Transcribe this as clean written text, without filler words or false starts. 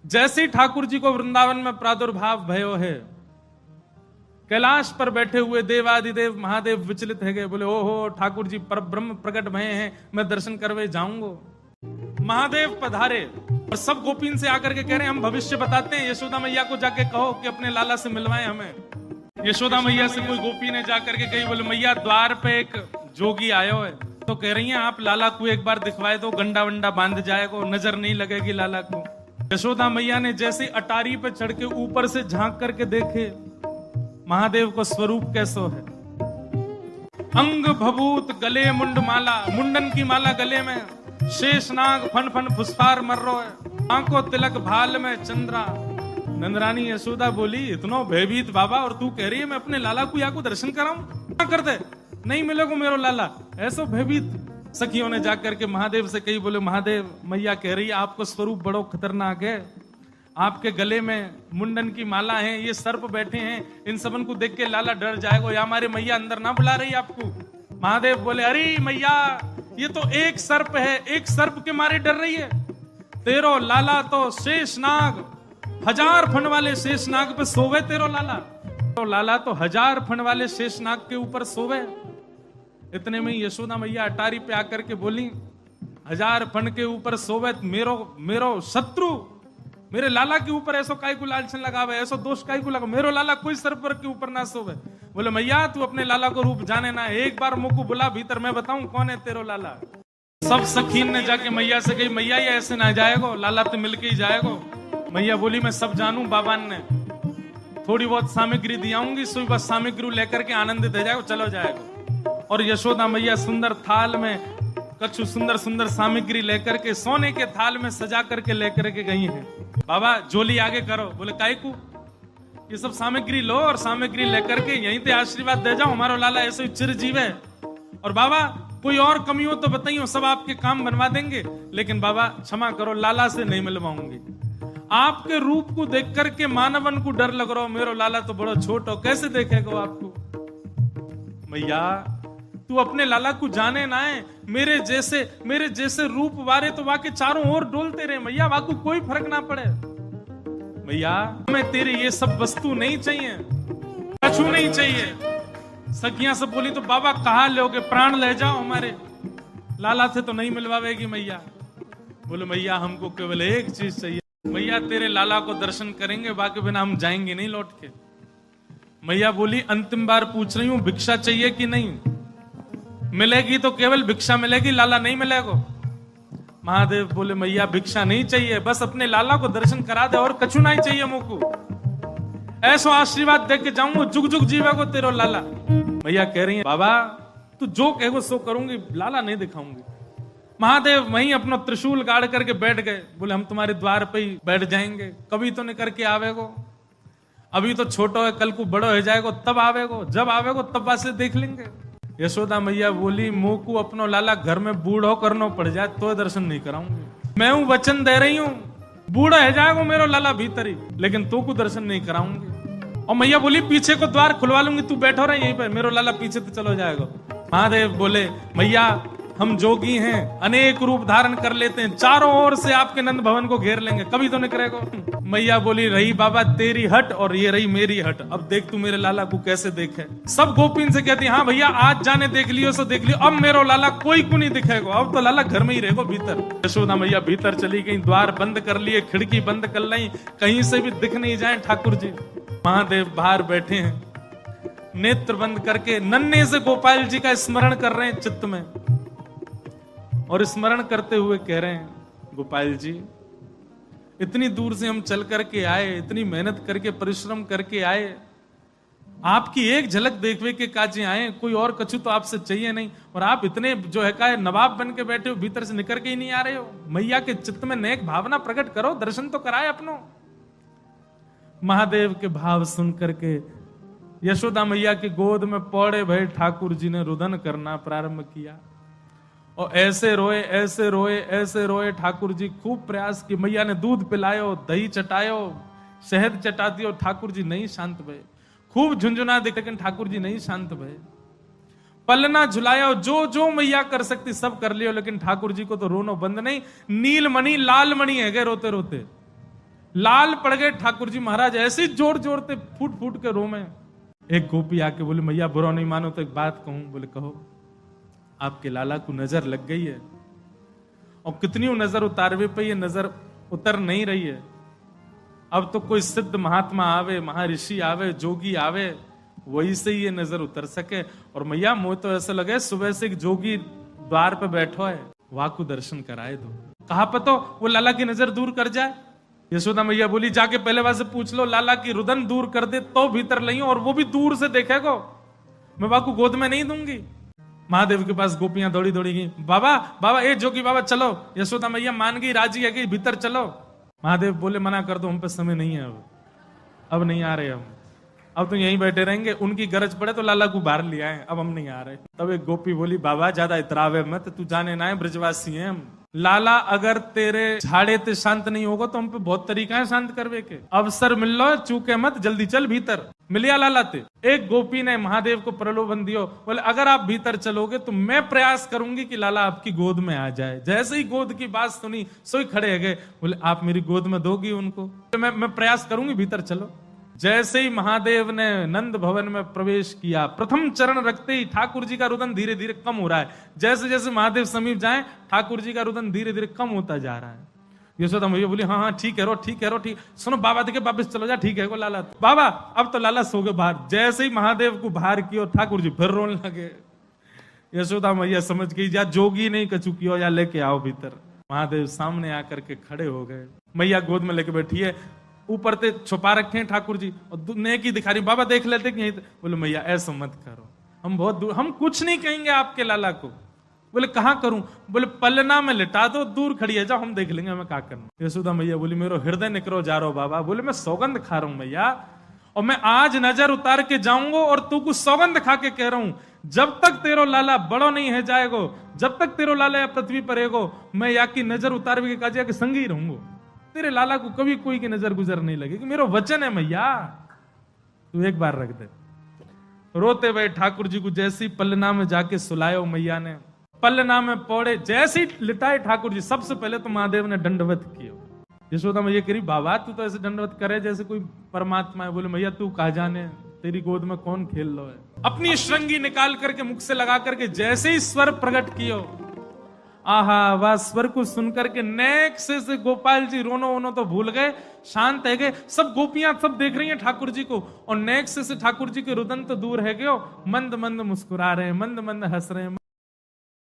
जैसे ही ठाकुर जी को वृंदावन में प्रादुर्भाव भयो है, कैलाश पर बैठे हुए देवादिदेव महादेव विचलित है गए, बोले ओहो ठाकुर जी पर ब्रह्म प्रकट भये हैं, मैं दर्शन करवे जाऊंगा। महादेव पधारे और सब गोपीन से आकर के कह रहे हैं हम भविष्य बताते हैं, यशोदा मैया को जाके कहो कि अपने लाला से मिलवाए हमें। यशोदा मैया से कोई गोपी ने जाकर के कही, बोले मैया द्वार पे एक जोगी आयो है, तो कह रही हैं आप लाला को एक बार दिखवाए दो, गंडा वंडा बांध जाएगा, नजर नहीं लगेगी लाला को। यशोदा मैया ने जैसे अटारी पे चढ़ के ऊपर से झांक करके देखे महादेव को स्वरूप कैसो है, अंग भभूत गले मुंड माला, मुंडन की माला गले में, शेषनाग फन फन फुसफार मर रो है, आंखों तिलक भाल में चंद्रा। नंदरानी यशोदा बोली इतनो भयभीत बाबा, और तू कह रही है मैं अपने लाला को या को दर्शन कराऊं, क्या कर दे, नहीं मिलेगा मेरो लाला, ऐसो भयभीत। सखियों ने जाकर के महादेव से कही, बोले महादेव मैया कह रही है आपको स्वरूप बड़ो खतरनाक है, आपके गले में मुंडन की माला है, ये सर्प बैठे हैं, इन सबन को देख के लाला डर जाएगा, या हमारे मैया अंदर ना बुला रही आपको। महादेव बोले अरे मैया ये तो एक सर्प है, एक सर्प के मारे डर रही है, तेरो लाला तो शेषनाग, 1000 फन वाले शेषनाग पे सोवे तेरो लाला, तो लाला तो 1000 फन वाले शेषनाग के ऊपर सोवे। इतने में यशोदा मैया अटारी पे आकर के बोली 1000 फन के ऊपर सोवे मेरो शत्रु, मेरे लाला के ऊपर ऐसो काय को लालचन लगावे, ऐसो दोष काय को लगा, मेरो लाला कोई सर्पर के ऊपर ना सोवे। बोले मैया तू अपने लाला को रूप जाने ना, एक बार मुझको बुला भीतर, मैं बताऊं कौन है तेरो लाला। सब सखीन ने जाके मैया से कही मैया ये ऐसे ना जाएगो, लाला तो मिलके ही जाएगो। मैया बोली मैं सब जानू, बाबा ने थोड़ी बहुत सामग्री दियाऊंगी, सुई बस सामग्री लेकर के आनंदित हो जाएगो, चलो जाएगो। और यशोदा मैया सुंदर थाल में कछु सुंदर सुंदर सामग्री लेकर के सोने के थाल में सजा करके लेकर के गई है। बाबा जोली आगे करो, बोले काय को, ये सब सामग्री लो और सामग्री लेकर के यहीं पे आशीर्वाद दे जाओ, हमारा लाला ऐसे चिरजीव है, और बाबा कोई और कमी हो तो बताइए, सब आपके काम बनवा देंगे, लेकिन बाबा क्षमा करो लाला से नहीं मिलवाऊंगी। आपके रूप को देख करके मानवन को डर लग रहा हो, मेरो लाला तो बड़ा छोट हो, कैसे देखेगा आपको। मैया तू अपने लाला को जाने ना है, मेरे जैसे रूप वारे तो वाके चारों ओर डोलते रहे मैया, वाको कोई फर्क ना पड़े। मैया हमें तेरे ये सब वस्तु नहीं चाहिए, कछु नहीं चाहिए। सखियां सब बोली तो बाबा कहा लोगे, प्राण ले जाओ, हमारे लाला से तो नहीं मिलवावेगी मैया। बोले मैया हमको केवल एक चीज चाहिए, मैया तेरे लाला को दर्शन करेंगे, बाकी बिना हम जाएंगे नहीं लौट के। मैया बोली अंतिम बार पूछ रही हूं भिक्षा चाहिए कि नहीं, मिलेगी तो केवल भिक्षा मिलेगी, लाला नहीं मिलेगा। महादेव बोले मैया भिक्षा नहीं चाहिए, बस अपने लाला को दर्शन करा दे, और कछु नहीं चाहिए मुझको, ऐसो आशीर्वाद दे के जाऊंगा, जुग जुग जीवेगो तेरो लाला। मैया कह रही है बाबा तू जो कहेगो सो करूंगी, लाला नहीं दिखाऊंगी। महादेव वहीं अपना त्रिशूल गाड़ करके बैठ गए, बोले हम तुम्हारे द्वार पे ही बैठ जाएंगे, कभी तो नहीं करके आवेगो, अभी तो छोटो है, कल को बड़ो हो जाएगो तब आवेगो, जब आवेगो तब वासे देख लेंगे। यशोदा मैया बोली मुंह को अपनो लाला घर में बूढ़ो करनो पड़ जाए तो दर्शन नहीं कराऊंगी, मैं हूं वचन दे रही हूं, बूढ़ा है जाएगा मेरो लाला भीतर ही, लेकिन तो को दर्शन नहीं कराऊंगी। और मैया बोली पीछे को द्वार खुलवा लूंगी, तू बैठो रहा यहीं पर, मेरो लाला पीछे तो चलो जाएगा। महादेव बोले मैया हम जोगी हैं, अनेक रूप धारण कर लेते हैं, चारों ओर से आपके नंद भवन को घेर लेंगे, कभी तो नहीं करेगा। मैया बोली रही बाबा तेरी हट और ये रही मेरी हट, अब देख तू मेरे लाला को कैसे देखे। सब गोपीन से कहती हाँ भैया आज जाने देख लियो सो देख लियो, अब मेरो लाला कोई को नहीं दिखेगा, अब तो लाला घर में ही रहेगा भीतर। यशोदा मैया भीतर चली गई, द्वार बंद कर लिए, खिड़की बंद कर ली, कहीं से भी दिख नहीं जाए ठाकुर जी। महादेव बाहर बैठे हैं, नेत्र बंद करके नन्हे से गोपाल जी का स्मरण कर रहे हैं चित्त में, और स्मरण करते हुए कह रहे हैं गोपाल जी इतनी दूर से हम चल करके आए, इतनी मेहनत करके परिश्रम करके आए, आपकी एक झलक देखने के काजे आए, कोई और कछु तो आपसे चाहिए नहीं, और आप इतने जो है का नवाब बन के बैठे हो, भीतर से निकल के ही नहीं आ रहे हो। मैया के चित्त में नेक भावना प्रकट करो, दर्शन तो कराए अपनो। महादेव के भाव सुन करके यशोदा मैया की गोद में पौड़े भय ठाकुर जी ने रुदन करना प्रारंभ किया, और ऐसे रोए ऐसे रोए ऐसे रोए। ठाकुर जी खूब प्रयास की, मैया ने दूध पिलायो, दही चटायो, शहद चटा दियो, ठाकुर जी नहीं शांत भये। खूब झुंझुना देख, लेकिन ठाकुर जी नहीं शांत भये। पलना झुलाया, जो जो मैया कर सकती सब कर लियो, लेकिन ठाकुर जी को तो रोनो बंद नहीं। नीलमणि लाल मणि है गए रोते रोते, लाल पड़ गए ठाकुर जी महाराज, ऐसे ही जोर जोर से फूट फूट के रो में। एक गोपी आके बोले मैया बुरा नहीं मानो तो एक बात कहूं। बोले कहो। आपके लाला को नजर लग गई है, और कितनी नजर उतारवे पे ये नजर उतर नहीं रही है। अब तो कोई सिद्ध महात्मा आवे, महर्षि आवे, जोगी आवे, वही से ये नजर उतर सके। और मैया मोह तो ऐसा लगे सुबह से एक जोगी द्वार पे बैठो है, वहां को दर्शन कराए दो। कहा पतो वो लाला की नजर दूर कर जाए। यशोदा मैया बोली जाके पहले वहां से पूछ लो, लाला की रुदन दूर कर दे तो भीतर लइयो, और वो भी दूर से देखेगो, मैं वहां को गोद में नहीं दूंगी। महादेव के पास गोपियां दौड़ी दौड़ी गई, बाबा बाबा ए जोगी बाबा चलो। यशोदा मैया मान गई, राजी है कि भीतर चलो। महादेव बोले मना कर दो, हम पे समय नहीं है, अब नहीं आ रहे हम, अब तो यहीं बैठे रहेंगे, उनकी गरज पड़े तो लाला को बाहर ले आए, अब हम नहीं आ रहे। तब एक गोपी बोली बाबा ज्यादा इतरावे मत, तू जाने ना है ब्रजवासी हैं हम। लाला अगर तेरे झाड़े ते शांत नहीं होगा तो हम पे बहुत तरीका है शांत करवे के। अवसर मिल लो, चूके मत, जल्दी चल भीतर। मिलिया लाला ते। एक गोपी ने महादेव को प्रलोभन दियो, बोले अगर आप भीतर चलोगे तो मैं प्रयास करूंगी कि लाला आपकी गोद में आ जाए। जैसे ही गोद की बात सुनी सोई खड़े है गए, बोले आप मेरी गोद में दोगी उनको? मैं प्रयास करूंगी, भीतर चलो। जैसे ही महादेव ने नंद भवन में प्रवेश किया, प्रथम चरण रखते ही ठाकुर जी का रुदन धीरे धीरे कम हो रहा है। जैसे जैसे महादेव समीप जाए ठाकुर जी का रुदन धीरे धीरे कम होता जा रहा है। यशोदा मैया बोली हाँ हाँ ठीक है रो, ठीक है रो, ठीक। सुनो बाबा देखे वापस चलो जा, ठीक है को लाला। बाबा अब तो लाला सो गए बाहर। जैसे ही महादेव को बाहर किया ठाकुर जी फिर रोने लगे। यशोदा मैया समझ गई या जोगी नहीं कचू किया, या लेके आओ भीतर। महादेव सामने आकर के खड़े हो गए, मैया गोद में लेके बैठी है, ऊपर से छुपा रखे हैं ठाकुर जी, और नेकी दिखा रही, बाबा देख लेते कि बोले मैया ऐसा मत करो, हम बहुत दूर, हम कुछ नहीं कहेंगे आपके लाला को। बोले कहां करूं? बोले पलना में लिटा दो, दूर खड़ी है, जाओ हम देख लेंगे हमें क्या करना। यशोदा मैया बोली मेरो हृदय निकरो जा रहा हो बाबा। बोले मैं सौगंध खा रहा हूं मैया, और मैं आज नजर उतार के जाऊंगा, और तू कुछ सौगंध खा के कह रहा हूं, जब तक तेरो लाला बड़ो नहीं है जाएगो, जब तक तेरो लाला या पृथ्वी पर रहेगो, मैं या की नजर उतार के काजिया के संग ही रहूंगा। तेरे लाला को कभी कोई की नजर गुजर नहीं लगेगी, मेरा वचन है मैया, तू एक बार रख दे। रोते हुए ठाकुर जी को जैसे ही पलना में जाके सुलायो मैया ने, पलना में पौड़े, जैसे ही लिटाए ठाकुर जी, सबसे पहले तो महादेव ने दंडवत किया। यशोदा मैया कह रही बाबा तू तो ऐसे दंडवत करे जैसे कोई परमात्मा है। बोले मैया तू कहा जाने, तेरी गोद में कौन खेल लो है। अपनी श्रृंगी निकाल करके मुख से लगा करके जैसे ही स्वर प्रकट कियो, आहा वह स्वर को सुनकर के नेक से गोपाल जी रोनो वोनो तो भूल गए, शांत है गए। सब गोपियां सब देख रही हैं ठाकुर जी को, और नेक से ठाकुर जी के रुदन तो दूर है गयो, मंद मंद मुस्कुरा रहे हैं, मंद मंद हंस रहे हैं,